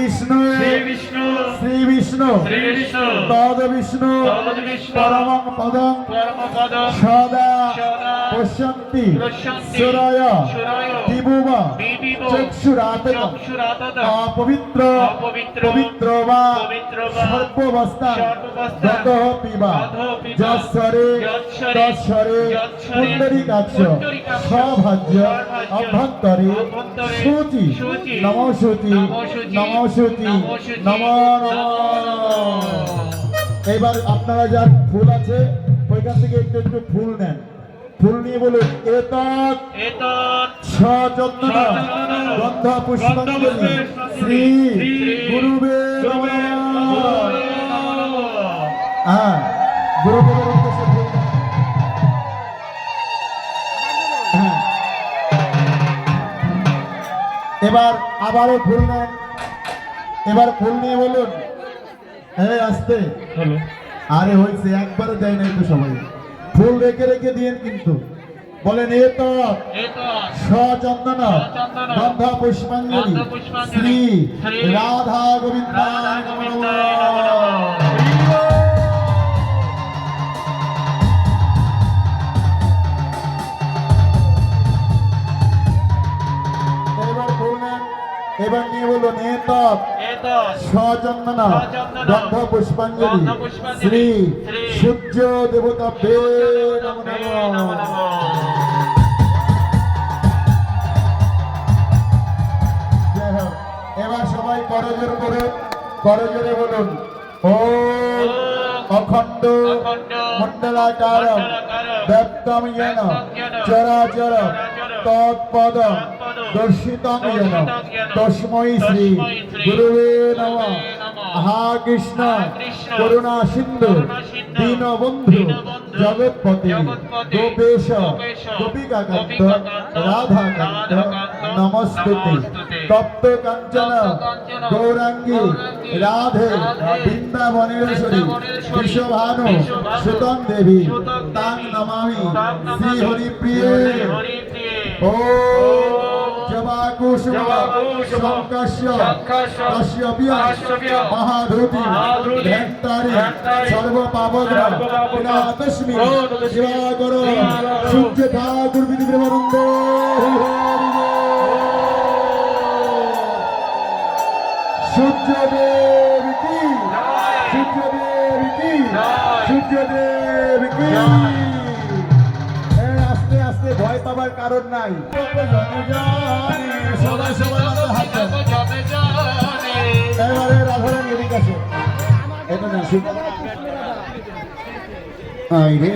বিষ্ণু শ্রী বিষ্ণু তদ বিষ্ণু পরমং পদং সদা পশ্যন্তি সুরায় দিবুব চক্ষুরাতকম অপবিত্র পবিত্র বা সর্ববস্থান গতঃ পিবা যশ্বরে তশ্বরে পুণ্ডরীকাক্ষ স্বভাজ্য অভ্যন্তরে শুচি নমঃশুচি নমঃশুচি নমো নমঃ। এবার আপনারা যার ফুল আছে ওইখান থেকে একটু একটু ফুল নেন, ফুল নিয়ে বলুন এতৎ সচন্দন গন্ধ পুষ্পাঞ্জলি শ্রী গুরুবে নমঃ। হ্যাঁ, গুরুদেবের উদ্দেশ্যে ফুল দেন। হ্যাঁ, এবার আবারও ফুল নেন, এবার ফুল নিয়ে বলুন হ্যাঁ আসতে হলো। আরে হয়েছে, একবারও দেয় নাই তো সবাই, ফুল রেখে রেখে দিয়েন কিন্তু। বলেন এতৎ সচন্দন গন্ধ পুষ্পাঞ্জলি শ্রী রাধা গোবিন্দায় নমঃ। এবার নিয়ে বলুন এতৎ সচন্দন গন্ধ পুষ্পাঞ্জলি শ্রী সূর্য দেবতাভ্যে নমঃ। এবার সবাই করজোড়ে করে করজোড়ে বলুন ওম অখণ্ড মণ্ডলাকার ব্যক্তম येन চরাচর তৎপদ দর্শিতং येन তস্मै শ্রী গুরুবে নমঃ। আহা কৃষ্ণ করুণা সিন্ধু দীনবন্ধু জগৎপতি গোপেশ গোপিকাকান্ত রাধাকান্ত নমস্তুতে তপ্ত কাঞ্চন গৌরাঙ্গী রাধে বৃন্দাবনেশ্বরী বিশ্বভানু সুতং দেবী তাং নমামি শ্রী হরিপ্রিয়ে। ও জবাকুশ শঙ্কস্য তস্য মহাধূতি ধ্যান্তারি সর্বপাবগ্রহ বিনাতস্মি শিবাকর সূর্য ঠাকুর বিধিব্রহ্মানন্দ। সূর্যদেব কি সূর্যদেব কি সূর্যদেব কি। আস্তে আস্তে ভয় পাবার কারণ নাই, সবাই সবাই হাত দেন। এবারে রাধারানী এদিকে আসো, এটা না আই রে